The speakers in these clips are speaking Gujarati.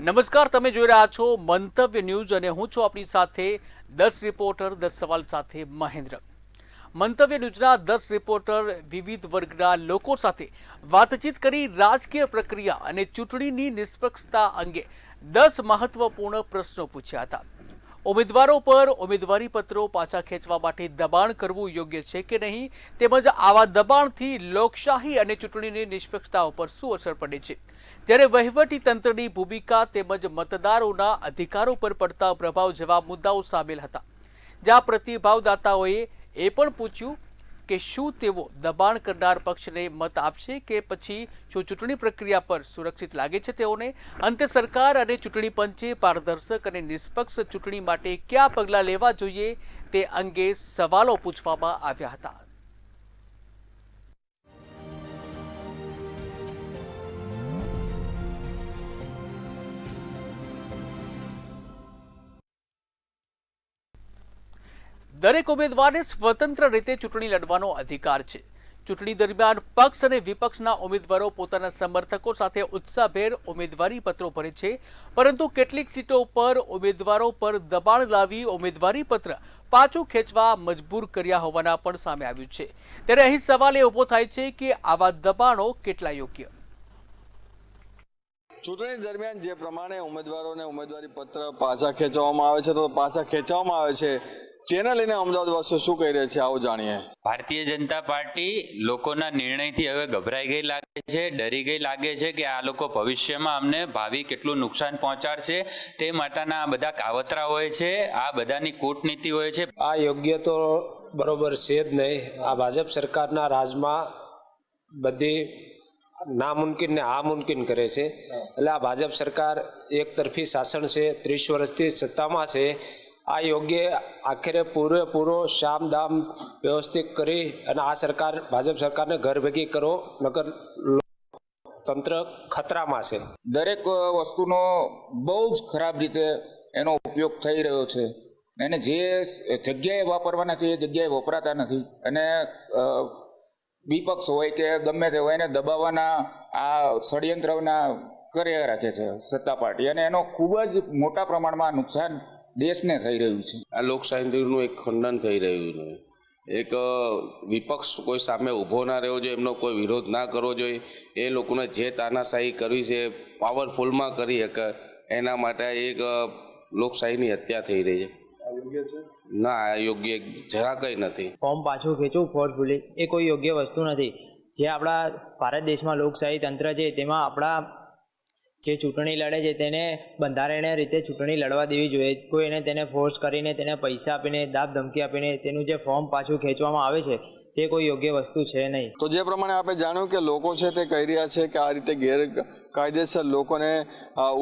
નમસ્કાર, તમે જોઈ રહ્યા છો મંતવ્ય ન્યૂઝ અને હું છું આપની સાથે 10 રિપોર્ટર 10 સવાલ સાથે મહેન્દ્ર। મંતવ્ય ન્યૂઝના 10 રિપોર્ટર વિવિધ વર્ગના લોકો સાથે વાતચીત કરી રાજકીય પ્રક્રિયા અને ચૂંટણીની નિષ્પક્ષતા અંગે 10 મહત્વપૂર્ણ પ્રશ્નો પૂછ્યા હતા। ઉમેદવારો પર ઉમેદવારી પત્રો પાછા ખેંચવા માટે દબાણ કરવું યોગ્ય છે કે નહીં, તેમજ આવા દબાણથી લોકશાહી અને ચૂંટણીની નિષ્પક્ષતા ઉપર શું અસર પડે છે, જ્યારે વહીવટી તંત્રની ભૂમિકા તેમજ મતદારોના અધિકારો પર પડતા પ્રભાવ જેવા મુદ્દાઓ સામેલ હતા। જ્યાં પ્રતિભાવદાતાઓએ એ પણ પૂછ્યું કે શું તેઓ દબાણ કરનાર પક્ષને મત આપશે કે પછી શું ચૂંટણી પ્રક્રિયા પર સુરક્ષિત લાગે છે તેઓને। અંતે સરકાર અને ચૂંટણી પંચે પારદર્શક અને નિષ્પક્ષ ચૂંટણી માટે કયા પગલાં લેવા જોઈએ તે અંગે સવાલો પૂછવામાં આવ્યા હતા। દરેક ઉમેદવારને સ્વતંત્ર રીતે ચૂંટણી લડવાનો અધિકાર છે। ચૂંટણી દરમિયાન પક્ષ અને વિપક્ષના ઉમેદવારો પોતાના સમર્થકો સાથે ઉત્સાહભેર ઉમેદવારી પત્રો ભરે છે, પરંતુ કેટલીક સીટો પર ઉમેદવારો પર દબાણ લાવી ઉમેદવારી પત્ર પાછું ખેંચવા મજબૂર કર્યા હોવાના પણ સામે આવ્યું છે। ત્યારે અહીં સવાલ એ ઊભો થાય છે કે આવા દબાણો કેટલા યોગ્ય। ચૂંટણી દરમિયાન જે પ્રમાણે ઉમેદવારોને ઉમેદવારી પત્ર પાછા ખેંચવામાં આવે છે તો પાછા ખેંચવામાં આવે છે, તેને લઈને અમદાવાદવાસીઓ શું કહી રહ્યા છે, આવો જાણીએ। ભારતીય જનતા પાર્ટી લોકોના નિર્ણયથી હવે ગભરાઈ ગઈ લાગે છે, ડરી ગઈ લાગે છે કે આ લોકો ભવિષ્યમાં અમને ભાવિ કેટલું નુકસાન પહોંચાડશે, તે માટેના બધા કાવતરા હોય છે, આ બધાની કૂટનીતિ હોય છે। આ યોગ્ય તો બરોબર છે જ નહીં। આ ભાજપ સરકારના રાજમાં બધી નામુમકિન ને આ મુમકિન કરે છે। એટલે આ ભાજપ સરકાર એક તરફી શાસન છે, 30 વર્ષથી સત્તામાં છે। આ યોગ્ય આખરે પૂરેપૂરો શામ દામ વ્યવસ્થિત કરી અને આ સરકાર ભાજપ સરકારને ઘર ભેગી કરો, નકર તંત્ર ખતરામાં છે। દરેક વસ્તુનો બહુ જ ખરાબ રીતે એનો ઉપયોગ થઈ રહ્યો છે અને જે જગ્યાએ વાપરવાના છે એ જગ્યાએ વપરાતા નથી અને વિપક્ષ હોય કે ગમે તે હોય એને દબાવવાના આ ષડયંત્રના કર્યા રાખે છે સત્તા પાર્ટી, અને એનો ખૂબ જ મોટા પ્રમાણમાં નુકસાન દેશને થઈ રહ્યું છે। આ લોકશાહીનું એક ખંડન થઈ રહ્યું છે। એક વિપક્ષ કોઈ સામે ઊભો ના રહેવો જોઈએ, એમનો કોઈ વિરોધ ના કરવો જોઈએ। એ લોકોને જે તાનાશાહી કરવી છે પાવરફુલમાં કરી શકે, એના માટે એક લોકશાહીની હત્યા થઈ રહી છે। ના, યોગ્ય જરા કંઈ નથી। ફોર્મ પાછું ખેંચવું ફોર્સફુલી એ કોઈ યોગ્ય વસ્તુ નથી। જે આપણા ભારત દેશમાં લોકશાહી તંત્ર છે તેમાં આપણા જે ચૂંટણી લડે છે તેને બંધારણીય રીતે ચૂંટણી લડવા દેવી જોઈએ। કોઈ તેને ફોર્સ કરીને, તેને પૈસા આપીને, દાબ ધમકી આપીને તેનું જે ફોર્મ પાછું ખેંચવામાં આવે છે તે કોઈ યોગ્ય વસ્તુ છે નહીં। તો જે પ્રમાણે આપણે જાણ્યું કે લોકો છે તે કહી રહ્યા છે કે આ રીતે ગેરકાયદેસર લોકોને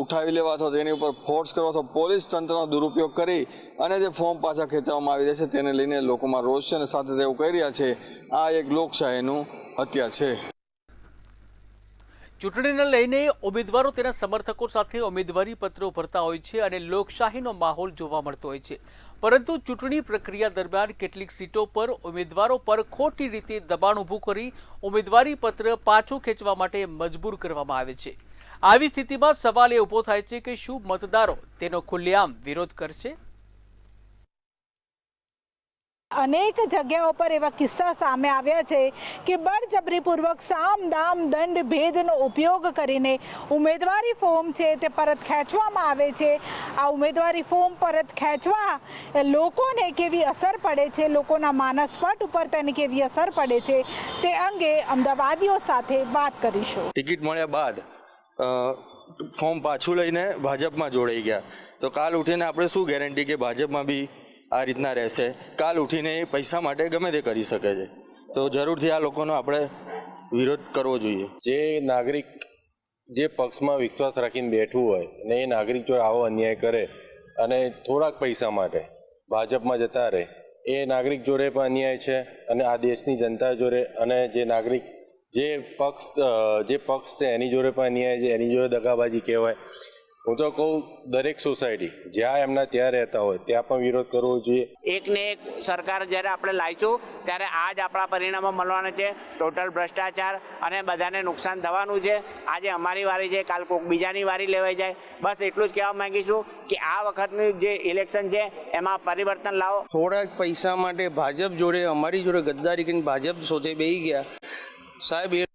ઉઠાવી લેવા અથવા તેની ઉપર ફોર્સ કરવા અથવા પોલીસ તંત્રનો દુરુપયોગ કરી અને જે ફોર્મ પાછા ખેંચવામાં આવી રહ્યા છે તેને લઈને લોકોમાં રોષ છે અને સાથે તેવું કહી રહ્યા છે આ એક લોકશાહીનું હત્યા છે। ચૂંટણીને લઈને ઉમેદવારો તેના સમર્થકો સાથે ઉમેદવારી પત્રો ભરતા હોય છે અને લોકશાહીનો માહોલ જોવા મળતો હોય છે, પરંતુ ચૂંટણી પ્રક્રિયા દરમિયાન કેટલીક સીટો પર ઉમેદવારો પર ખોટી રીતે દબાણ ઊભું કરી ઉમેદવારી પત્ર પાછું ખેંચવા માટે મજબૂર કરવામાં આવે છે। આવી સ્થિતિમાં સવાલ એ ઊભો થાય છે કે શું મતદારો તેનો ખુલ્લેઆમ વિરોધ કરશે। અનેક જગ્યાઓ પર એવા કિસ્સા સામે આવ્યા છે કે બળજબરીપૂર્વક સામ દામ દંડ ભેદનો ઉપયોગ કરીને ઉમેદવારી ફોર્મ છે તે પરત ખેંચવામાં આવે છે। આ ઉમેદવારી ફોર્મ પરત ખેંચવા લોકોને કેવી અસર પડે છે, લોકોના માનસપટ ઉપર તેની કેવી અસર પડે છે તે અંગે અમદાવાદીઓ સાથે વાત કરીશું। ટિકિટ મળ્યા બાદ ફોર્મ પાછું લઈને ભાજપમાં જોડાઈ ગયા તો કાલ ઉઠીને આપણે શું ગેરંટી કે ભાજપમાં બી આ રીતના રહેશે? કાલ ઉઠીને પૈસા માટે ગમે તે કરી શકે છે, તો જરૂરથી આ લોકોનો આપણે વિરોધ કરવો જોઈએ। જે નાગરિક જે પક્ષમાં વિશ્વાસ રાખીને બેઠું હોય અને એ નાગરિક જો આવો અન્યાય કરે અને થોડાક પૈસા માટે ભાજપમાં જતા રહે, એ નાગરિક જોડે પણ અન્યાય છે અને આ દેશની જનતા જોડે અને જે નાગરિક જે પક્ષ છે એની જોડે પણ અન્યાય છે, એની જોડે દગાબાજી કહેવાય। હું તો કહું દરેક સોસાયટી જ્યાં એમના ત્યાં રહેતા હોય ત્યાં પણ વિરોધ કરવો જોઈએ. એકને એક સરકાર જ્યારે આપણે લાવીશું ત્યારે આ જ આપણા પરિણામો મળવાના છે. ટોટલ ભ્રષ્ટાચાર અને બધાને નુકસાન થવાનું છે. આજે અમારી વારી છે, કાલ કોઈક બીજાની વારી લેવાઈ જાય. બસ એટલું જ કહેવા માંગીશું કે આ વખતનું જે ઇલેક્શન છે એમાં પરિવર્તન લાવો. થોડાક પૈસા માટે ભાજપ જોડે અમારી જોડે ગદ્દારી કરીને ભાજપ સોથે બેસી ગયા. સાહેબ એ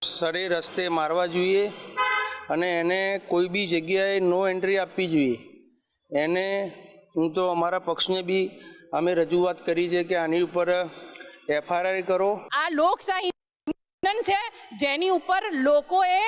સરે રસ્તે મારવા જોઈએ અને એને કોઈ બી જગ્યાએ નો એન્ટ્રી આપવી જોઈએ. એને હું તો અમારા પક્ષને બી અમે રજૂઆત કરી છે કે આની ઉપર FIR કરો. આ લોકશાહી છે જેની ઉપર લોકોએ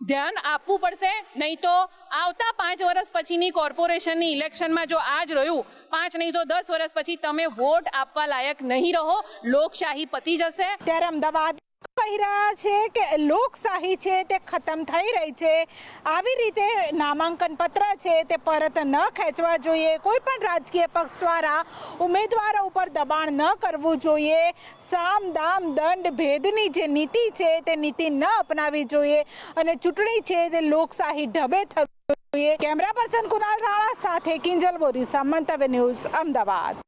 ધ્યાન આપવું પડશે, નહીં તો આવતા 5 વર્ષ પછીની કોર્પોરેશનની ઇલેક્શનમાં જો આજ રહ્યું 5 નહીં તો 10 વર્ષ પછી તમે વોટ આપવા લાયક નહીં રહો, લોકશાહી પતી જશે. ત્યારે અમદાવાદ કહી રહ્યા છે કે લોકશાહી છે તે ખતમ થઈ રહી છે. આવી રીતે નામાંકન પત્ર છે તે પરત ન ખેંચવા જોઈએ. કોઈ પણ રાજકીય પક્ષ દ્વારા ઉમેદવારો ઉપર દબાણ ન કરવું જોઈએ. સામ દામ દંડ ભેદની જે નીતિ છે તે નીતિ ન અપનાવી જોઈએ અને ચૂંટણી છે તે લોકશાહી ઢબે થવી જોઈએ. કેમેરા પર્સન કુનાલ રાણા સાથે કિંજલ બોરીસા, મંતવ્ય ન્યૂઝ, અમદાવાદ.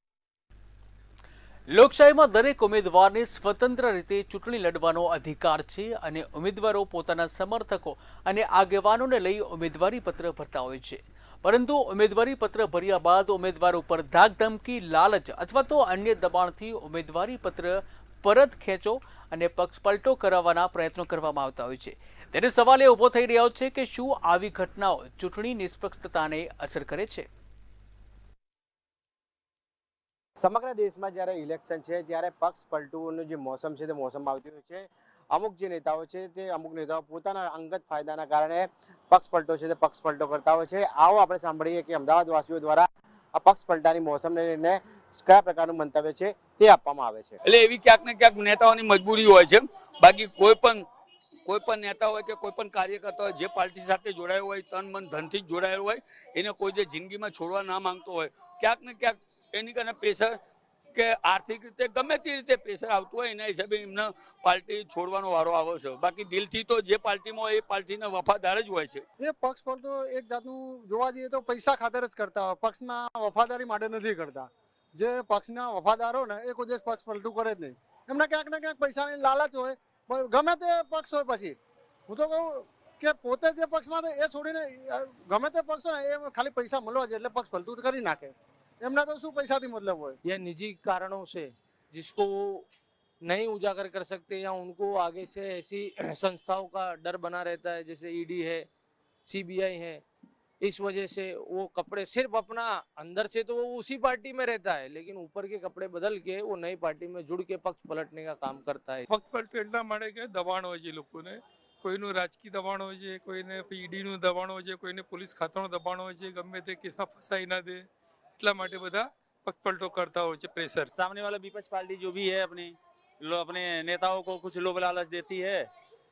લોકશાહીમાં દરેક ઉમેદવારને સ્વતંત્ર રીતે ચૂંટણી લડવાનો અધિકાર છે અને ઉમેદવારો પોતાના સમર્થકો અને આગેવાનોને લઈ ઉમેદવારી પત્ર ભરતા હોય છે. પરંતુ ઉમેદવારી પત્ર ભર્યા બાદ ઉમેદવાર ઉપર ધાકધમકી, લાલચ અથવા તો અન્ય દબાણથી ઉમેદવારી પત્ર પરત ખેંચો અને પક્ષપલટો કરાવવાના પ્રયત્નો કરવામાં આવતા હોય છે. તેને સવાલ એ ઊભો થઈ રહ્યો છે કે શું આવી ઘટનાઓ ચૂંટણી નિષ્પક્ષતાને અસર કરે છે? સમગ્ર દેશમાં જ્યારે ઇલેક્શન છે ત્યારે પક્ષ પલટુનું જે મોસમ છે તે મોસમ આવતી હોય છે. અમુક જે નેતાઓ છે તે અમુક નેતાઓ પોતાના અંગત ફાયદાના કારણે પક્ષ પલટો છે તે પક્ષ પલટો કરતા હોય છે. આવો આપણે સાંભળીએ કે અમદાવાદ વાસીઓ દ્વારા આ પક્ષ પલટાની મોસમને લઈને કયા પ્રકારનું મંતવ્ય છે તે આપવામાં આવે છે. એટલે એવી ક્યાંક ને ક્યાંક નેતાઓની મજબૂરી હોય છે. બાકી કોઈ પણ નેતા હોય કે કોઈ પણ કાર્યકર્તા હોય જે પાર્ટી સાથે જોડાયો હોય, તન મન ધનથી જ જોડાયેલો હોય, એને કોઈ જે જિંદગીમાં છોડવા ના માંગતો હોય, ક્યાંક ને ક્યાંક એની કારણે પ્રેશર કે આર્થિક રીતે ગમે તે રીતે પ્રેશર આવતું હોય એના હિસાબે એમને પાર્ટી છોડવાનો વારો આવે છે. બાકી દિલથી તો જે પાર્ટીમાં હોય એ પાર્ટીના વફાદાર જ હોય છે. એ પક્ષ પર તો એક જાતનું જોવા જઈએ તો પૈસા ખાતર જ કરતા હોય, પક્ષના વફાદારી માટે નથી કરતા. જે પક્ષના વફાદારો ને એ કોઈ દિવસ પક્ષ પલટું કરે જ નહીં. એમને ક્યાંક ને ક્યાંક પૈસાની લાલચ હોય, ગમે તે પક્ષ હોય. પછી હું તો કહું કે પોતે જે પક્ષમાં એ છોડીને ગમે તે પક્ષ હોય એ ખાલી પૈસા મળવા છે એટલે પક્ષ પલટું કરી નાખે. એમના તો શું પૈસાથી मतलब હોય. ये निजी कारणों से जिसको वो नहीं उजागर कर सकते या उनको आगे से ऐसी संस्थाओं का डर बना रहता है जैसे ईडी है, सीबीआई है, इस वजह से वो कपड़े सिर्फ अपना अंदर से तो वो उसी पार्टी में रहता है लेकिन ऊपर के कपड़े बदल के वो नई पार्टी में जुड़ के पक्ष पलटने का काम करता है. પક્ષ પલટો એટલા માટે કે દબાણ હોય છે લોકોને, કોઈનું રાજકીય દબાણ હોય છે, કોઈને ઈડીનું દબાણ હોય છે, કોઈને પોલીસ ખાતાનું દબાણ હોય છે, ગમે તે કેસમાં ફસાઈ ના દે એટલા માટે બધા पक्ष पलटो करता हो प्रेशर. सामने वाला विपक्ष पार्टी जो भी है अपने नेताओं को कुछ लोभ लालच देती है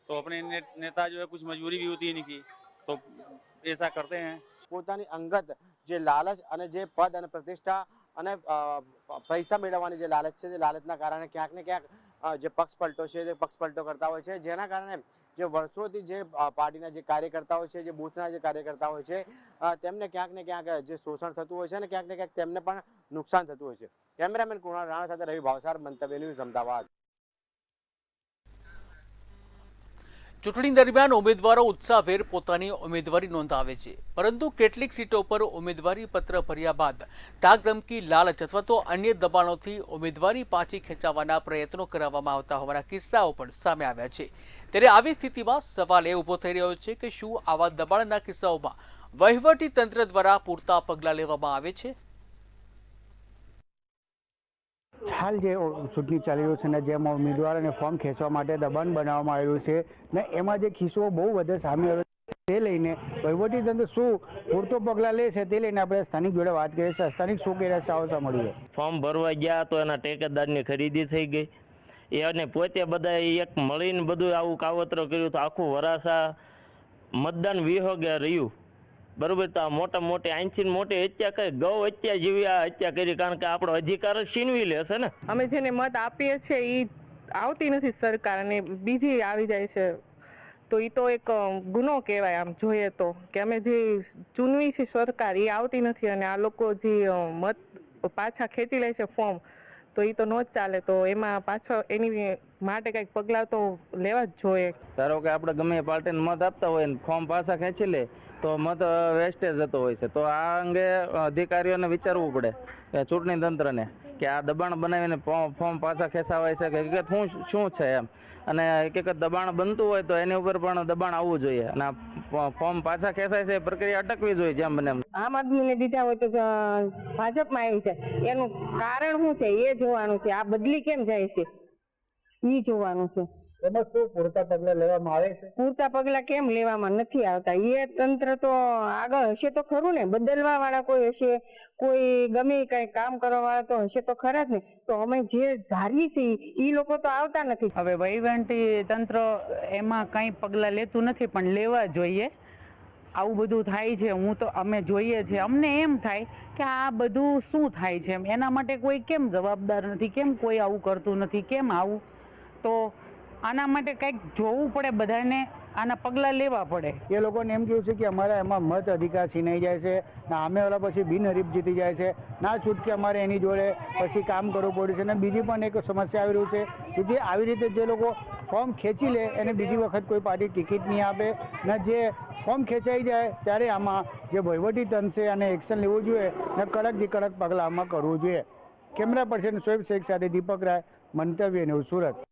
तो अपने नेता जो है कुछ मजबूरी भी होती है इनकी तो ऐसा करते हैं. પોતાની અંગત જે લાલચ અને જે પદ અને પ્રતિષ્ઠા અને પૈસા મેળવવાની જે લાલચ છે તે લાલચના કારણે ક્યાંક ને ક્યાંક જે પક્ષ પલટો છે તે પક્ષ પલટો કરતા હોય છે. જેના કારણે જે વર્ષોથી જે પાર્ટીના જે કાર્યકર્તાઓ છે, જે બૂથના જે કાર્યકર્તાઓ છે તેમને ક્યાંક ને ક્યાંક જે શોષણ થતું હોય છે અને ક્યાંક ને ક્યાંક તેમને પણ નુકસાન થતું હોય છે. કેમેરામેન કુણાલ રાણા સાથે રવિ ભાવસાર, મંતવ્ય ન્યૂઝ, અમદાવાદ. ચૂંટણી દરમિયાન ઉમેદવારો ઉત્સાહભેર પોતાની ઉમેદવારી નોંધાવે છે, પરંતુ કેટલીક સીટો પર ઉમેદવારી પત્ર ભર્યા બાદ ધાકધમકી, લાલચ અથવા તો અન્ય દબાણોથી ઉમેદવારી પાછી ખેંચાવવાના પ્રયત્નો કરાવવામાં આવતા હોવાના કિસ્સાઓ પણ સામે આવ્યા છે. ત્યારે આવી સ્થિતિમાં સવાલ એ ઊભો થઈ રહ્યો છે કે શું આવા દબાણના કિસ્સાઓમાં વહીવટી તંત્ર દ્વારા પૂરતા પગલાં લેવામાં આવે છે? હાલ જે ચૂંટણી ચાલી રહ્યું છે ને જેમાં ઉમેદવારોને ફોર્મ ખેંચવા માટે દબાણ બનાવવામાં આવ્યું છે ને એમાં જે કિસ્સો બહુ વધારે સામે આવ્યો તે લઈને વહીવટીતંત્ર શું પૂરતો પગલાં લે છે તે લઈને આપણે સ્થાનિક જોડે વાત કરીએ છીએ. સ્થાનિક શું કહી રહ્યા છે આવો સાંભળીએ. ફોર્મ ભરવા ગયા તો એના ટેકેદારની ખરીદી થઈ ગઈ એ અને પોતે બધા એક મળીને બધું આવું કાવતરો કર્યું તો આખું વરાસા મતદાન વિહોગે રહ્યું. બરોબર. તો આ મોટા મોટી આંચી મોટી હત્યા કરી, ગૌ હત્યા જેવી આ હત્યા કરી, કારણ કે આપણો અધિકાર જ છીનવી લેશે ને. અમે જેને મત આપીએ છીએ એ આવતી નથી સરકાર અને બીજી આવી જાય છે તો એ તો એક ગુનો કહેવાય આમ જોઈએ તો, કે અમે જે ચૂનવી છે સરકાર એ આવતી નથી અને આ લોકો જે મત પાછા ખેંચી લે છે ફોર્મ, તો એ તો ન જ ચાલે. તો એમાં પાછળ એની માટે કંઈક પગલાં તો લેવા જ જોઈએ. ધારો કે આપણે ગમે એ પાર્ટીને મત આપતા હોય ને ફોર્મ પાછા ખેંચી લે તો મત વેસ્ટેજ જતો હોય છે. તો આ અંગે અધિકારીઓને વિચારવું પડે કે ચૂંટણી તંત્રને કે આ દબાણ બનાવીને ફોર્મ પાછા ખેંચાવાય છે કે હકીકત શું છે એમ, અને હકીકત દબાણ બનતું હોય તો એની ઉપર પણ દબાણ આવવું જોઈએ અને આ ફોર્મ પાછા ખેંચાય છે એ પ્રક્રિયા અટકવી જોઈએ જેમ બને એમ. આમ આદમીને દીધા હોય તો ભાજપમાં આવી છે, એનું કારણ શું છે એ જોવાનું છે. આ બદલી કેમ જાય છે એ જોવાનું છે. એમાં શું પૂરતા પગલાં લેવામાં આવે છે? પૂરતા પગલાં કેમ લેવામાં નથી આવતા? એ તંત્ર તો આગળ હશે તો ખરું ને, બદલવા વાળા કોઈ હશે, કોઈ ગમે કઈ કામ કરવા વાળા તો હશે તો ખરા જ ને. તો અમે જે ધારીએ છીએ એ લોકો તો આવતા નથી. હવે વહીવટી તંત્ર એમાં કંઈ પગલાં લેતું નથી પણ લેવા જોઈએ. આવું બધું થાય છે, અમે જોઈએ છીએ, અમને એમ થાય કે આ બધું શું થાય છે એના માટે કોઈ કેમ જવાબદાર નથી, કેમ કોઈ આવું કરતું નથી, કેમ આવું? તો આના માટે કંઈક જોવું પડે, બધાને આના પગલાં લેવા પડે. એ લોકોને એમ કહ્યું છે કે અમારા એમાં મત અધિકાર છીનાઈ જાય છે, ના અમે ઓલા પછી બિનહરીફ જીતી જાય છે, ના છૂટકે અમારે એની જોડે પછી કામ કરવું પડ્યું છે. અને બીજી પણ એક સમસ્યા આવી રહી છે કે જે આવી રીતે જે લોકો ફોર્મ ખેંચી લે એને બીજી વખત કોઈ પાર્ટી ટિકિટ નહીં આપે, ને જે ફોર્મ ખેંચાઈ જાય ત્યારે આમાં જે વહીવટી તંત્ર છે અને એક્શન લેવું જોઈએ ને કડકથી કડક પગલાં આમાં કરવું જોઈએ. કેમેરા પર્સન શોએબ શેખ સાથે દીપક રાય, મંતવ્ય ન્યૂઝ, સુરત.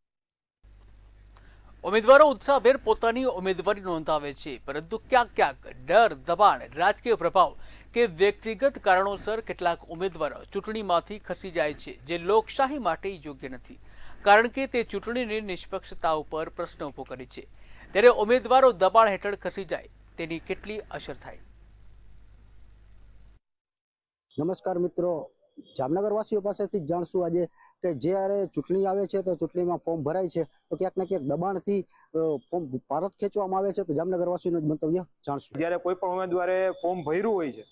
ઉમેદવારો ઉત્સાહભેર પોતાની ઉમેદવારી નોંધાવે છે, પરંતુ ક્યાંક ક્યાંક ડર, દબાણ, રાજકીય પ્રભાવ કે વ્યક્તિગત કારણોસર કેટલાક ઉમેદવારો ચૂંટણીમાંથી ખસી જાય છે, જે લોકશાહી માટે યોગ્ય નથી, કારણ કે તે ચૂંટણીની નિષ્પક્ષતા ઉપર પ્રશ્ન ઊભો કરે છે. ત્યારે ઉમેદવારો દબાણ હેઠળ ખસી જાય તેની કેટલી અસર થાય? નમસ્કાર મિત્રો, જામનગર વાસીઓ પાસેથી જ જાણશું આજે કે જ્યારે ચૂંટણી આવે છે તો ચૂંટણીમાં ફોર્મ ભરાય છે તો ક્યાંક ને ક્યાંક દબાણથી ફોર્મ પરત ખેંચવામાં આવે છે. તો જામનગર વાસીઓનું મંતવ્ય જાણશું. જ્યારે કોઈ પણ ઉમેદવારે ફોર્મ ભર્યું હોય છે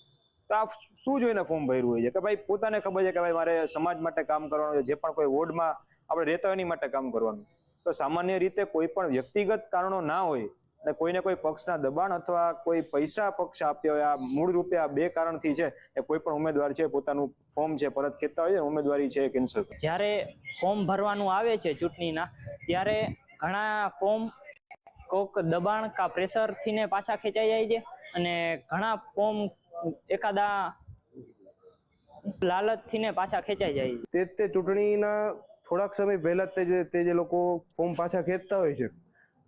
તો આ શું જોઈને ફોર્મ ભર્યું હોય છે કે ભાઈ પોતાને ખબર છે કે ભાઈ મારે સમાજ માટે કામ કરવાનું છે, જે પણ કોઈ વોર્ડમાં આપણે રહેતા હોય એની માટે કામ કરવાનું. તો સામાન્ય રીતે કોઈ પણ વ્યક્તિગત કારણો ના હોય અને કોઈને કોઈ પક્ષના દબાણ અથવા કોઈ પૈસા પક્ષ આપ્યો હોય, આ મૂળ રૂપે આ બે કારણથી છે એ કોઈ પણ ઉમેદવાર છે પોતાનું ફોર્મ છે પરત ખેંચતા હોય છે, ઉમેદવારી છે કેન્સલ. જ્યારે ફોર્મ ભરવાનું આવે છે ચૂંટણીના, ત્યારે ઘણા ફોર્મ કોઈક દબાણ કા પ્રેશરથી ને પાછા ખેંચાઈ જાય છે અને ઘણા ફોર્મ એકાદા લાલચથી ને પાછા ખેંચાઈ જાય છે. તે ચૂંટણીના થોડાક સમય પહેલા તે જે લોકો ફોર્મ પાછા ખેંચતા હોય છે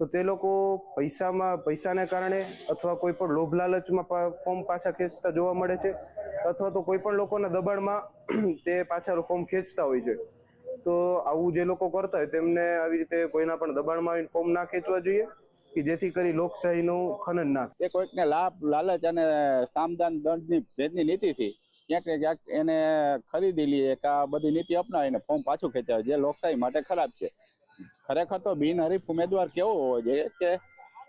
તો તે લોકો પૈસાને કારણે અથવા કોઈ પણ લોભ લાલચમાં ફોર્મ પાછા ખેંચતા જોવા મળે છે, અથવા તો કોઈ પણ લોકોના દબાણમાં તે પાછા ફોર્મ ખેંચતા હોય છે. તો આવું જે લોકો કરતા હોય તેમને આવી રીતે કોઈના પણ દબાણમાં આવીને ફોર્મ ના ખેંચવા જોઈએ કે જેથી કરી લોકશાહીનું ખનન ના થાય. કોઈકને લાભ લાલચ અને સામદાન દંડની ભેદની નીતિથી ક્યાંક ને ક્યાંક એને ખરીદી લઈએ કે આ બધી નીતિ અપનાવીને ફોર્મ પાછું ખેંચાવે, જે લોકશાહી માટે ખરાબ છે. ખરેખર તો બિનહરીફ ઉમેદવાર કેવો હોવો જોઈએ કે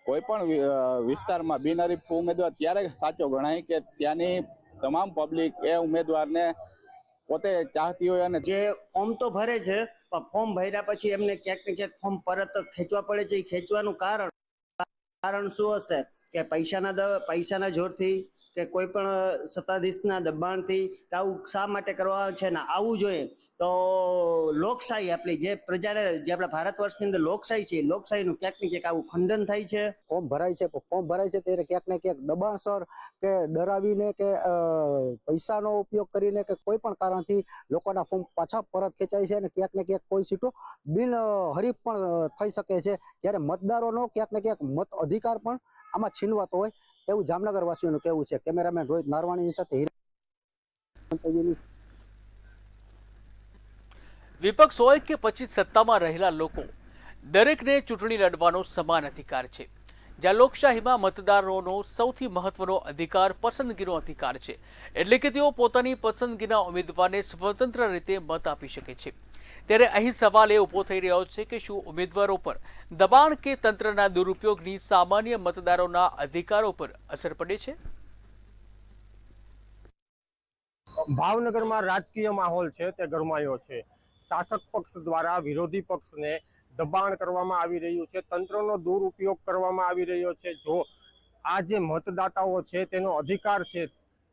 કોઈ પણ વિસ્તારમાં બિનહરીફ ઉમેદવાર ત્યારે સાચો ગણાય કે ત્યાંની તમામ પબ્લિક એ ઉમેદવારને પોતે ચાહતી હોય. અને જે ફોર્મ તો ભરે છે પણ ફોર્મ ભર્યા પછી એમને ક્યાંક ને ક્યાંક ફોર્મ પરત ખેંચવા પડે છે. એ ખેંચવાનું કારણ શું હશે કે પૈસાના જોરથી કે કોઈ પણ સત્તાધીશના દબાણથી આવું શા માટે કરવા છે ને આવું જોઈએ તો લોકશાહી આપણી જે પ્રજાને જે આપણા ભારત વર્ષની અંદર લોકશાહી છે, લોકશાહીનું ક્યાંક ને ક્યાંક આવું ખંડન થાય છે. ફોર્મ ભરાય છે ત્યારે ક્યાંક ને ક્યાંક દબાણસર કે ડરાવીને કે પૈસાનો ઉપયોગ કરીને કે કોઈ પણ કારણથી લોકોના ફોર્મ પાછા પરત ખેંચાય છે અને ક્યાંક ને ક્યાંક કોઈ સીટો બિનહરીફ પણ થઈ શકે છે, જ્યારે મતદારોનો ક્યાંક ને ક્યાંક મત અધિકાર પણ આમાં છીનવાતો હોય એવું જામનગર વાસીઓનું કહેવું છે. કેમેરામેન રોહિત નારવાણીની સાથે વિપક્ષ હોય કે પછી સત્તામાં રહેલા લોકો, દરેકને ચૂંટણી લડવાનો સમાન અધિકાર છે. જ્યાં લોકશાહીમાં મતદારોનો સૌથી મહત્વનો અધિકાર પસંદગીનો અધિકાર છે, એટલે કે તેઓ પોતાની પસંદગીના ઉમેદવારને સ્વતંત્ર રીતે મત આપી શકે છે. ત્યારે અહીં સવાલ એ ઊભો થઈ રહ્યો છે કે શું ઉમેદવારો પર દબાણ કે તંત્રના દુરુપયોગની સામાન્ય મતદારોના અધિકારો પર અસર પડે છે? ભાવનગરમાં રાજકીય માહોલ છે તે ગરમાયો છે. શાસક પક્ષ દ્વારા વિરોધી પક્ષને દબાણ કરવામાં આવી રહ્યું છે, તંત્રનો દુરુપયોગ કરવામાં આવી રહ્યો છે. જો આ જે મતદાતાઓ છે તેનો અધિકાર છે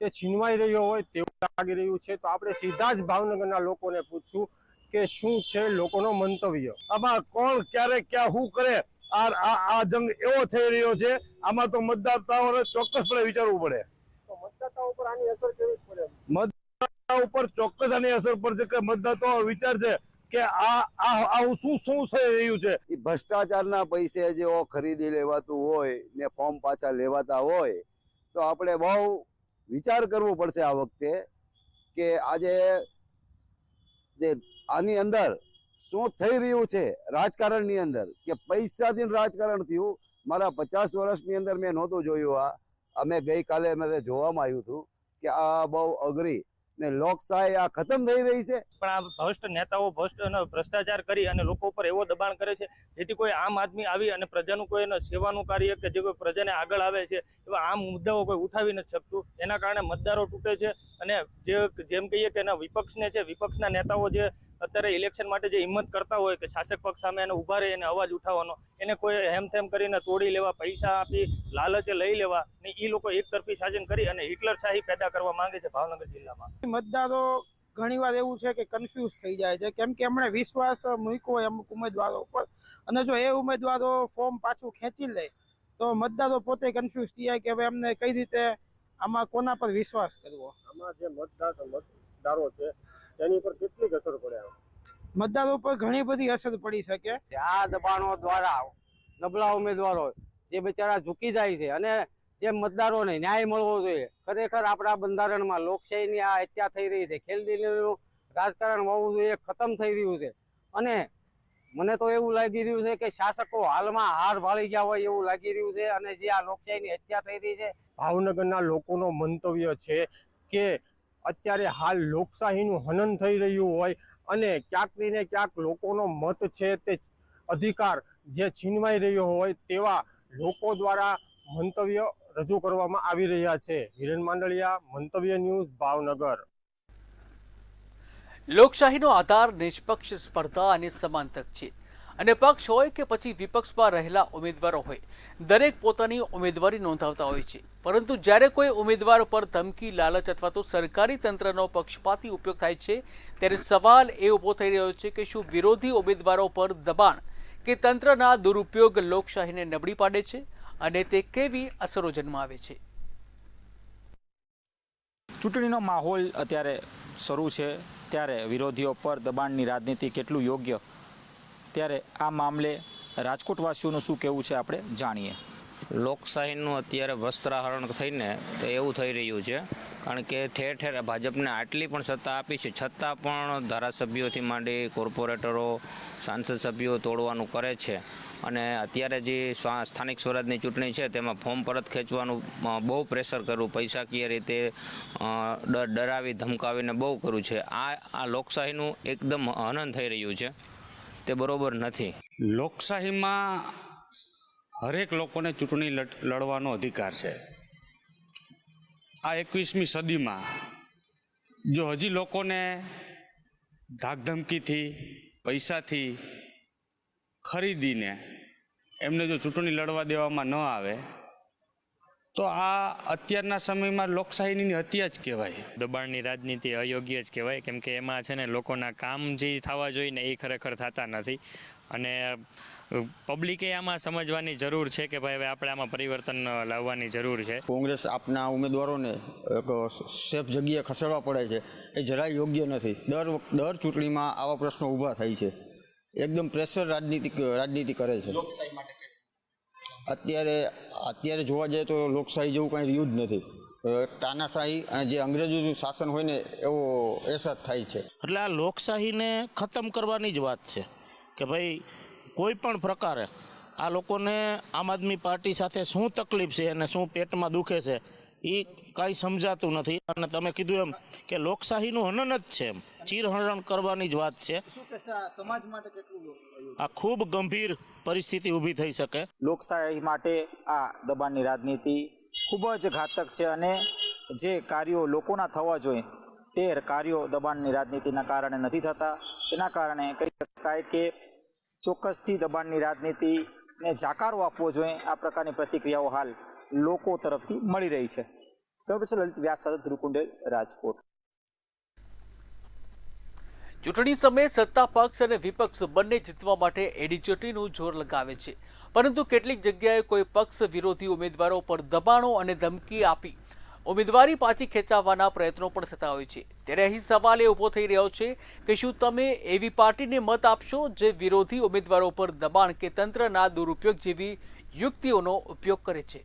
તે છીનવાઈ રહ્યો હોય તેવું લાગી રહ્યું છે. તો આપણે સીધા જ ભાવનગરના લોકોને પૂછશું કે શું છે લોકોનો મંતવ્ય. આમાં કોણ ક્યારે ક્યાં શું કરે આ જંગ એવો થઈ રહ્યો છે. આમાં તો મતદાતાઓને ચોક્કસપણે વિચારવું પડે. તો મતદાતાઓ પર આની અસર કેવી પડે? મતદાતા ઉપર ચોક્કસ આની અસર પડશે કે મતદાતાઓ વિચાર છે કે આ શું થઈ રહ્યું છે. ભ્રષ્ટાચારના પૈસે જેઓ ખરીદી લેવાતું હોય ને ફોર્મ પાછા લેવાતા હોય તો આપણે બહુ વિચાર કરવો પડશે આ વખતે કે આજે જે આની અંદર શું થઈ રહ્યું છે રાજકારણની અંદર, કે પૈસાથી રાજકારણ થયું. મારા 50 વર્ષની અંદર મેં નહોતું જોયું. અમે ગઈકાલે મને જોવામાં આવ્યું હતું કે આ બહુ અઘરી ને લોકશાહી આ ખતમ થઈ રહી છે. પણ આ ભ્રષ્ટ નેતાઓ ભ્રષ્ટાચાર કરી અને લોકો ઉપર એવો દબાણ કરે છે જેથી કોઈ આમ આદમી આવી અને પ્રજાનું કોઈ સેવાનું કાર્ય કે જે કોઈ પ્રજાને આગળ આવે છે એવા આમ મુદ્દાઓ કોઈ ઉઠાવી નથી શકતું. એના કારણે મતદારો તૂટે છે અને જેમ કહીએ કે એના વિપક્ષને છે, વિપક્ષના નેતાઓ જે અત્યારે ઇલેક્શન માટે જે હિંમત કરતા હોય કે શાસક પક્ષ સામે એને ઊભા રહી એને અવાજ ઉઠાવવાનો, એને કોઈ હેમથેમ કરીને તોડી લેવા, પૈસા આપી લાલચે લઈ લેવા ને એ લોકો એકતરફી શાસન કરી અને હિટલર શાહી પેદા કરવા માંગે છે ભાવનગર જિલ્લામાં. મતદારો ઘણીવાર એવું છે કે કન્ફ્યુઝ થઈ જાય છે કેમ કે એમણે વિશ્વાસ મૂક્યો હોય અમુક ઉમેદવારો ઉપર અને જો એ ઉમેદવારો ફોર્મ પાછું ખેંચી લે તો મતદારો પોતે કન્ફ્યુઝ થઈ જાય કે હવે એમને કઈ રીતે આમાં કોના પર વિશ્વાસ કરવો. આમાં જે મતદારો છે તેની પર કેટલી અસર પડે? મતદારો પર ઘણી બધી અસર પડી શકે. આ દબાણો દ્વારા નબળા ઉમેદવારો જે બિચારા ઝૂકી જાય છે અને જે મતદારોને ન્યાય મળવો જોઈએ. ખરેખર આપણા બંધારણમાં લોકશાહીની આ હત્યા થઈ રહી છે. ખેલદિલીનું રાજકારણ હોવું જોઈએ ખતમ થઈ રહ્યું છે અને મને તો એવું લાગી રહ્યું છે કે શાસકો હાલમાં હાર ભાળી ગયા હોય એવું લાગી રહ્યું છે અને જે આ લોકશાહીની હત્યા થઈ રહી છે. ભાવનગરના લોકોનો મંતવ્ય છે કે અત્યારે હાલ લોકશાહીનું હનન થઈ રહ્યું હોય અને ક્યાંક ને ક્યાંક લોકોનો મત છે તે અધિકાર જે છીનવાઈ રહ્યો હોય તેવા લોકો દ્વારા મંતવ્ય રજૂ કરવામાં આવી રહ્યા છે. હિરેન માંડલિયા, મંતવ્ય ન્યૂઝ, ભાવનગર. લોકશાહીનો આધાર નિષ્પક્ષ સ્પર્ધા અને સમાન તક છે અને પક્ષ હોય કે પછી વિપક્ષમાં રહેલા ઉમેદવારો હોય દરેક પોતાની ઉમેદવારી નોંધાવતા હોય છે. પરંતુ જ્યારે કોઈ ઉમેદવાર પર ધમકી, લાલચ અથવા તો સરકારી તંત્રનો પક્ષપાતી ઉપયોગ થાય છે ત્યારે સવાલ એ ઊભો થઈ રહ્યો છે કે શું વિરોધી ઉમેદવારો પર દબાણ કે તંત્રના દુરુપયોગ લોકશાહીને નબળી પાડે છે અને તે કેવી અસરો જન્માવે છે? ચૂંટણીનો માહોલ અત્યારે શરૂ છે ત્યારે વિરોધીઓ પર દબાણની રાજનીતિ કેટલું યોગ્ય, ત્યારે આ મામલે રાજકોટવાસીઓનું શું કહેવું છે આપણે જાણીએ. લોકશાહીનું અત્યારે વસ્ત્રાહરણ થઈને તો એવું થઈ રહ્યું છે કારણ કે ઠેર ઠેર ભાજપને આટલી પણ સત્તા આપી છે છતાં પણ ધારાસભ્યોથી માંડી કોર્પોરેટરો, સાંસદ સભ્યો તોડવાનું કરે છે અને અત્યારે જે સ્થાનિક સ્વરાજની ચૂંટણી છે તેમાં ફોર્મ પરત ખેંચવાનું બહુ પ્રેશર કરવું, પૈસાકીય રીતે ડરાવી ધમકાવીને બહુ કરવું છે. આ લોકશાહીનું એકદમ હનન થઈ રહ્યું છે, તે બરોબર નથી. લોકશાહીમાં હરેક લોકોને ચૂંટણી લડવાનો અધિકાર છે. આ 21મી સદીમાં જો હજી લોકોને ધાકધમકીથી, પૈસાથી ખરીદીને એમને જો ચૂંટણી લડવા દેવામાં ન આવે તો આ અત્યારના સમયમાં લોકશાહીની હત્યા જ કહેવાય. દબાણની રાજનીતિ અયોગ્ય જ કહેવાય કેમ કે એમાં છે ને લોકોના કામ જે થવા જોઈએ ને એ ખરેખર થતા નથી અને પબ્લિકે આમાં સમજવાની જરૂર છે કે ભાઈ હવે આપણે આમાં પરિવર્તન લાવવાની જરૂર છે. કોંગ્રેસ આપના ઉમેદવારોને એક સેફ જગ્યાએ ખસેડવા પડે છે એ જરાય યોગ્ય નથી. દર ચૂંટણીમાં આવા પ્રશ્નો ઊભા થાય છે. એકદમ પ્રેશર રાજનીતિ કરે છે. અત્યારે જોવા જઈએ તો લોકશાહી જેવું કાંઈ રહ્યું જ નથી. તાનાશાહી અને જે અંગ્રેજોનું શાસન હોય ને એવો અહેસાસ થાય છે. એટલે આ લોકશાહીને ખતમ કરવાની જ વાત છે કે ભાઈ કોઈ પણ પ્રકારે આ લોકોને આમ આદમી પાર્ટી સાથે શું તકલીફ છે અને શું પેટમાં દુખે છે એ કાંઈ સમજાતું નથી અને તમે કીધું એમ કે લોકશાહીનું હનન જ છે, એમ ચીરહરણ કરવાની જ વાત છે. સમાજ માટે કેટલું આ ખૂબ ગંભીર પરિસ્થિતિ ઊભી થઈ શકે. લોકશાહી માટે આ દબાણની રાજનીતિ ખૂબ જ ઘાતક છે અને જે કાર્યો લોકોના થવા જોઈએ તે કાર્યો દબાણની રાજનીતિના કારણે નથી થતા. તેના કારણે કહી શકાય કે ચોક્કસથી દબાણની રાજનીતિને જાકારો આપવો જોઈએ, આ પ્રકારની પ્રતિક્રિયાઓ હાલ લોકો તરફથી મળી રહી છે. લલિત વ્યાસ સાથે ધ્રુવ કુંડેલ, રાજકોટ. ચૂંટણી સમયે સત્તા પક્ષ અને વિપક્ષ બંને જીતવા માટે એડીચોટીનું જોર લગાવે છે, પરંતુ કેટલીક જગ્યાએ કોઈ પક્ષ વિરોધી ઉમેદવારો પર દબાણો અને ધમકી આપી ઉમેદવારી પાછી ખેંચાવવાના પ્રયત્નો પણ થતા હોય છે. ત્યારે અહીં સવાલ એ ઊભો થઈ રહ્યો છે કે શું તમે એવી પાર્ટીને મત આપશો જે વિરોધી ઉમેદવારો પર દબાણ કે તંત્રના દુરુપયોગ જેવી યુક્તિઓનો ઉપયોગ કરે છે?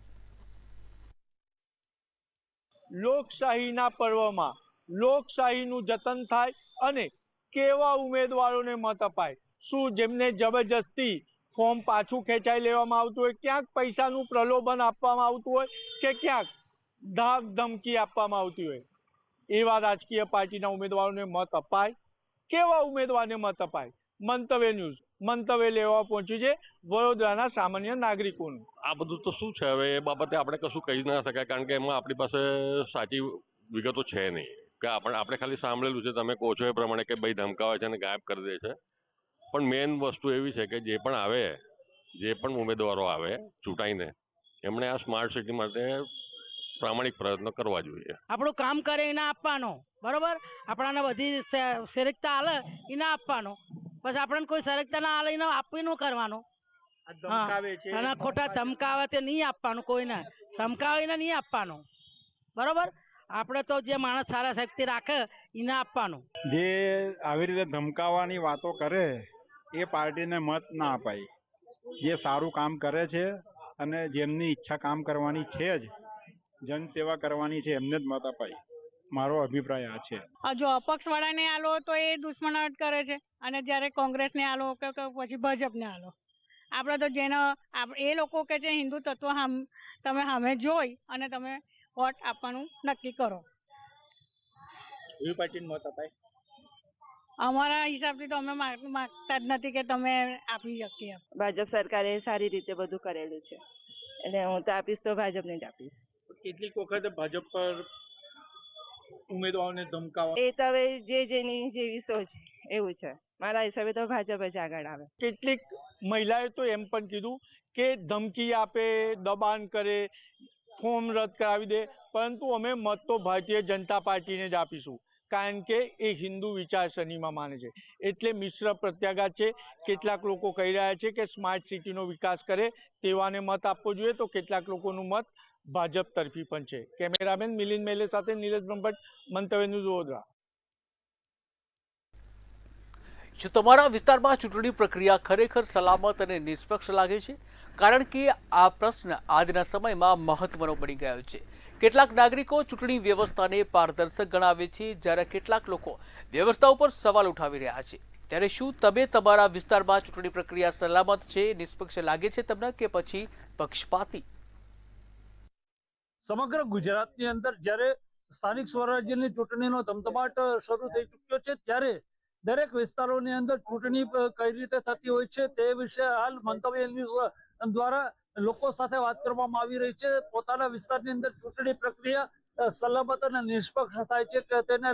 લોકશાહીના પર્વમાં લોકશાહીનું જતન થાય અને કેવા ઉમેદવારોને મત અપાય? શું જેમને જબરજસ્તી ફોર્મ પાછું ખેંચાઈ લેવામાં આવતું હોય, ક્યાંક પૈસાનું પ્રલોભન આપવામાં આવતું હોય કે ક્યાંક ધાક ધમકી આપવામાં આવતી હોય, એવા રાજકીય પાર્ટીના ઉમેદવારોને મત અપાય? કેવા ઉમેદવારને મત અપાય? મંતવ્ય ન્યૂઝ મંતવ્ય લેવા પહોંચ્યું છે વડોદરાના સામાન્ય નાગરિકોનું. આ બધું તો શું છે, હવે એ બાબતે આપણે કશું કહી ના શકાય, કારણ કે એમાં આપણી પાસે સાચી વિગતો છે નહીં. કે આપણે ખાલી સાંભળેલું છે, તમે કહો છો એ પ્રમાણે કે ભાઈ ધમકાવે છે અને ગાયબ કરી દે છે. પણ મેઇન વસ્તુ એવી છે કે જે પણ ઉમેદવારો આવે ચૂંટાઈને, એમણે આ સ્માર્ટ સિટી માટે પ્રામાણિક પ્રયત્નો કરવા જોઈએ. આપણું કામ કરે એને આપવાનો, બરોબર? આપણાને બધી સરેકતા હાલે એને આપવાનો, બસ આપણને કોઈ સરેકતા ના હાલે એને આપવી ન કરવાનું. અને ખોટા ધમકાવે તે નહીં આપવાનું, કોઈને ધમકાવે એને નહીં આપવાનું, બરોબર? આપણે તો જે માણસ સારા શક્તિ રાખે એને આપવાનું. જે આવી રીતે ધમકાવવાની વાતો કરે એ પાર્ટીને મત ના અપાય. જે સારું કામ કરે છે અને જેમની ઈચ્છા કામ કરવાની છે જ, જનસેવા કરવાની છે, એમને જ મત અપાય. મારો અભિપ્રાય આ છે. જો અપક્ષ વાળાને આલો તો એ દુશ્મનાવટ કરે છે, અને જ્યારે કોંગ્રેસને આલો કે પછી ભાજપને આલો, આપણે તો જેનો એ લોકો કે છે હિન્દુ તત્વ તમે સામે જોઈ અને તમે વોટ આપવાનું નક્કી કરો. એવી પાર્ટીને મત અપાય? અમારા હિસાબથી તો અમે માગતા જ નથી કે તમે આપી શકીએ. ભાજપ સરકારે સારી રીતે બધું કરેલું છે, એટલે હું તો આપીશ તો ભાજપને જ આપીશ. કેટલીક વખત ભાજપ પર ઉમેદવારોને ધમકાવા, એ તો હવે જેની જેવી સોચ એવું છે. મારા હિસાબે તો ભાજપ જ આગળ આવે. કેટલીક મહિલાએ તો એમ પણ કીધું કે ધમકી આપે, દબાણ કરે, ફોર્મ રદ કરાવી દે, પરંતુ અમે મત તો ભારતીય જનતા પાર્ટીને જ આપીશું, કારણ કે એ હિન્દુ વિચારસરણીમાં માને છે. એટલે મિશ્ર પ્રત્યાઘાત છે. કેટલાક લોકો કહી રહ્યા છે કે સ્માર્ટ સિટીનો વિકાસ કરે તેવાને મત આપવો જોઈએ, તો કેટલાક લોકોનું મત ભાજપ તરફી પણ છે. કેમેરામેન મિલિંદ મેલે સાથે નીરજ બ્રહ્મભટ્ટ, મંતવ્ય ન્યૂઝ, વડોદરા. શું તમારા વિસ્તારમાં ચૂંટણી પ્રક્રિયા ખરેખર સલામત અને નિષ્પક્ષ લાગે છે? કારણ કે આ પ્રશ્ન આજના સમયમાં મહત્વનો બની ગયો છે. કેટલાક નાગરિકો ચૂંટણી વ્યવસ્થાને પારદર્શક ગણાવે છે, જ્યારે કેટલાક લોકો વ્યવસ્થા ઉપર સવાલ ઉઠાવી રહ્યા છે. ત્યારે શું તમે તમારા વિસ્તારમાં ચૂંટણી પ્રક્રિયા સલામત છે, નિષ્પક્ષ લાગે છે તમને, કે પછી પક્ષપાતી? સમગ્ર ગુજરાતની અંદર જ્યારે સ્થાનિક સ્વરાજ્યની ચૂંટણીનો ધમધમાટ શરૂ થઈ ચૂક્યો છે, ત્યારે દરેક વિસ્તારોની અંદર ચૂંટણી કઈ રીતે થતી હોય છે તે વિશે હાલ મંતવ્ય ન્યૂઝ દ્વારા લોકો સાથે વાત કરવામાં આવી રહી છે. પોતાના વિસ્તારની અંદર ચૂંટણી પ્રક્રિયા સલામત અને નિષ્પક્ષ થાય છે કે તેને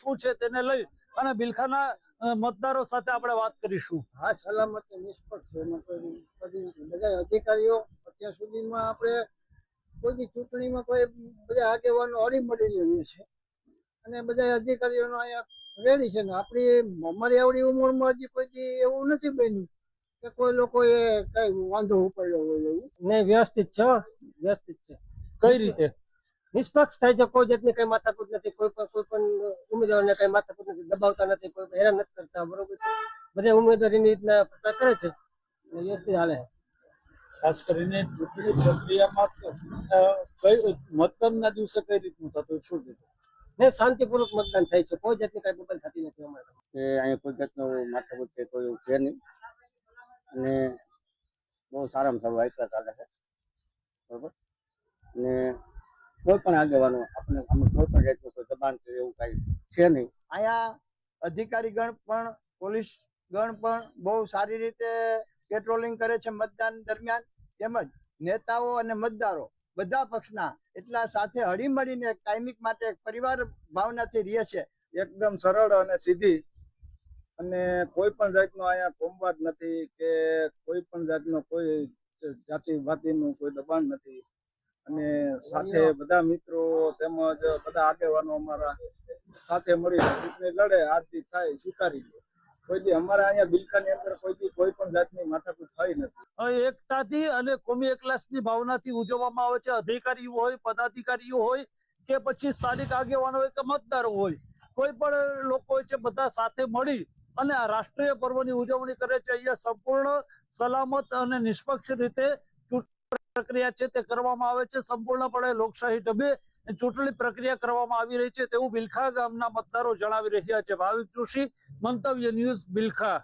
શું છે તેને લઈ અને બિલખાના મતદારો સાથે આપણે વાત કરીશું. હા, સલામત નિષ્પક્ષ છે. બધા અધિકારીઓ અત્યાર સુધીમાં આપણે કોઈ ચૂંટણીમાં કોઈ બધા આગેવાનો હળીમળીને રહે છે અને બધા અધિકારીઓનો અહીંયા રેડી છે ને. અમારી આવડી ઉંમરમાં હજી કોઈ એવું નથી બન્યું કે કોઈ લોકોએ કઈ વાંધો ઉપાડ્યો હોય. નહીં, વ્યવસ્થિત છે, વ્યવસ્થિત છે. કઈ રીતે નિષ્પક્ષ થાય છે? કોઈ જાતની કઈ માથાકૂટ નથી, કોઈ પણ ઉમેદવારને કઈ માથાકૂટ નથી, દબાવતા નથી, કોઈ હેરાન નથી કરતા, બરોબર છે. બધા ઉમેદવારીની રીતના પ્રચાર કરે છે, વ્યવસ્થિત હાલે છે. ખાસ કરીને ચૂંટણી પ્રક્રિયામાં કઈ મતદાનના દિવસે કઈ રીતનું થતું, શું રીતે? ને શાંતિપૂર્વક મતદાન થાય છે, કોઈ જાતની કઈ બબલ થતી નથી અમારે. અહીંયા કોઈ જાતનું માથાકૂટ છે કોઈ છે નહીં, અને બહુ સારામાં સારું વાયકા ચાલે છે, બરોબર. અને કોઈ પણ આગેવાનો આપણે કોઈ પણ જાતનું કોઈ દબાણ છે એવું કાંઈ છે નહીં. અહીંયા અધિકારીગણ પણ, પોલીસ ગણ પણ બહુ સારી રીતે પેટ્રોલિંગ કરે છે મતદાન દરમિયાન, તેમજ નેતાઓ અને મતદારો બધા પક્ષના એટલા સાથે હળીમળીને કાયમિક માટે પરિવાર ભાવનાથી રહે છે. એકદમ સરળ અને સીધી અને કોઈ પણ જાતનો અહીંયા કોમવાદ નથી કે કોઈ પણ જાતનો કોઈ જાતિવાદીનું કોઈ દબાણ નથી. અને સાથે બધા મિત્રો તેમજ બધા આગેવાનો અમારા સાથે મળી ચૂંટણી લડે, હાર જીત થાય સ્વીકારી લે. કોઈ દી અમારા અહીંયા બિલકાની અંદર કોઈ પણ જાતની માથાકૂટ થઈ નથી. એકતાથી અને કોમી એકલાસની ભાવનાથી ઉજવવામાં આવે છે. અધિકારીઓ હોય, પદાધિકારીઓ હોય કે પછી સ્થાનિક આગેવાનો હોય કે મતદારો હોય, કોઈ પણ લોકો હોય છે, બધા સાથે મળી અને આ રાષ્ટ્રીય પર્વની ઉજવણી કરે છે. અહીંયા સંપૂર્ણ સલામત અને નિષ્પક્ષ રીતે ચૂંટણી પ્રક્રિયા છે તે કરવામાં આવે છે. સંપૂર્ણપણે લોકશાહી ઢબે ચૂંટણી પ્રક્રિયા કરવામાં આવી રહી છે તેવું બિલખા ગામના મતદારો જણાવી રહ્યા છે. ભાવિક જોશી, મંતવ્ય ન્યૂઝ, બિલખા.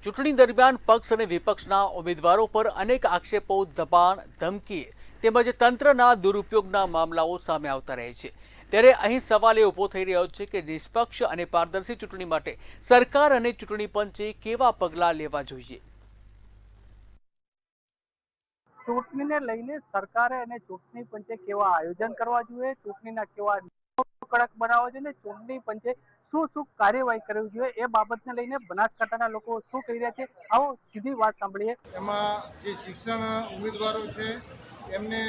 ચૂંટણી દરમિયાન પક્ષ અને વિપક્ષના ઉમેદવારો પર અનેક આક્ષેપો, દબાણ, ધમકી તેમજ તંત્રના દુરુપયોગના મામલાઓ સામે આવતા રહે છે. ત્યારે અહીં સવાલ એ ઊભો થઈ રહ્યો છે કે નિષ્પક્ષ અને પારદર્શી ચૂંટણી માટે સરકાર અને ચૂંટણી પંચે કેવા પગલાં લેવા જોઈએ? ચૂંટણીને લઈને સરકારે અને ચૂંટણી પંચે કેવા આયોજન કરવા જોઈએ, ચૂંટણીના કેવા કડક બનાવવા જોઈએ, ચૂંટણી પંચે શું કાર્યવાહી કરવી જોઈએ, એ બાબતને લઈને બનાસકાંઠાના લોકો શું કહી રહ્યા છે, આવો સીધી વાત સાંભળીએ. એમાં જે શિક્ષણ ઉમેદવારો છે એમને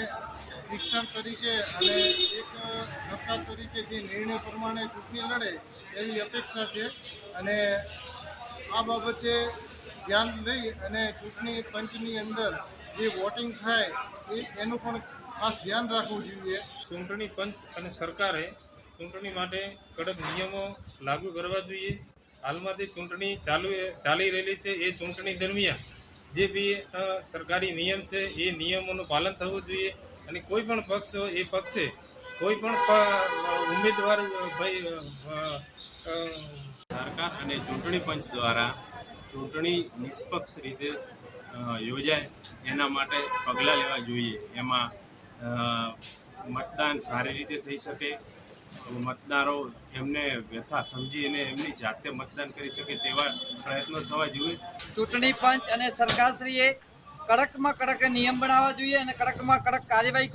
શિક્ષણ તરીકે અને એક સરકાર તરીકે જે નિર્ણય પ્રમાણે ચૂંટણી લડે એવી અપેક્ષા છે. અને આ બાબતે ધ્યાન લઈ અને ચૂંટણી પંચની અંદર જે વોટિંગ થાય એનું પણ ખાસ ધ્યાન રાખવું જોઈએ. ચૂંટણી પંચ અને સરકારે ચૂંટણી માટે કડક નિયમો લાગુ કરવા જોઈએ. હાલમાં જે ચૂંટણી ચાલી રહેલી છે એ ચૂંટણી દરમિયાન જે બી સરકારી નિયમ છે એ નિયમોનું પાલન થવું જોઈએ. અને કોઈ પણ પક્ષ હોય એ પક્ષે કોઈ પણ ઉમેદવાર સરકાર અને ચૂંટણી પંચ દ્વારા ચૂંટણી નિષ્પક્ષ રીતે યોજાય એના માટે પગલાં લેવા જોઈએ. એમાં મતદાન સારી રીતે થઈ શકે, મતદારો એમને વ્યથા સમજીને એમની જાતે મતદાન કરી શકે તેવા પ્રયત્નો થવા જોઈએ. ચૂંટણી પંચ અને સરકારશ્રીએ કડકમાં કડક નિયમ બનાવવા જોઈએ અને કડકમાં કડક કાર્યવાહી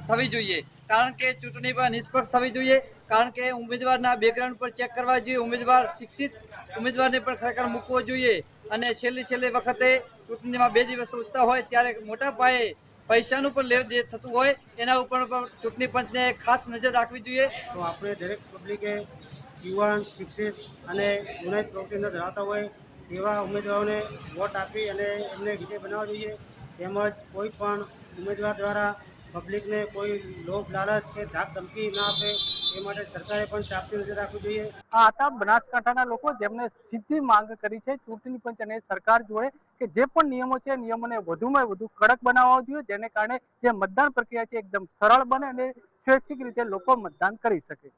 થવી જોઈએ. કારણ કે ચૂંટણી પર નિષ્પક્ષ થવી જોઈએ. કારણ કે ઉમેદવારના બેકગ્રાઉન્ડ પર ચેક કરવા જોઈએ. ઉમેદવાર શિક્ષિત ઉમેદવારને પણ ખરેખર મૂકવો જોઈએ. અને છેલ્લી વખતે ચૂંટણીમાં 2 દિવસ ઉઠતા હોય ત્યારે મોટા પાયે પૈસાનું પણ લેવ દેવ થતું હોય એના ઉપર પણ ચૂંટણી પંચને ખાસ નજર રાખવી જોઈએ. તો આપણે દરેક પબ્લિકે યુવાન, શિક્ષિત અને ગુનાહિત પ્રવૃત્તિને ધરાવતા હોય તેવા ઉમેદવારોને વોટ આપી અને એમને વિજય બનાવવા જોઈએ. તેમજ કોઈ પણ ઉમેદવાર દ્વારા પબ્લિકને કોઈ લોભ, લાલચ કે ધાક ધમકી ના આપે એ માટે સરકારે પણ ચાપતી નજર રાખવી જોઈએ. આ હતા બનાસકાંઠાના લોકો જેમને સીધી માંગ કરી છે ચૂંટણી પંચ અને સરકાર જોડે કે જે પણ નિયમો છે નિયમોને વધુમાં વધુ કડક બનાવવા જોઈએ, જેને કારણે જે મતદાન પ્રક્રિયા છે એકદમ સરળ બને અને સ્વૈચ્છિક રીતે લોકો મતદાન કરી શકે.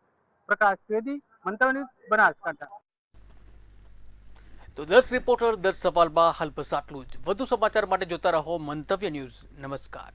પ્રકાશ દ્વિવેદી, મંતવ્ય ન્યૂઝ, બનાસકાંઠા. તો 10 રિપોર્ટર 10 સવાલમાં હાલ બસ આટલું જ. વધુ સમાચાર માટે જોતા રહો મંતવ્ય ન્યૂઝ. નમસ્કાર.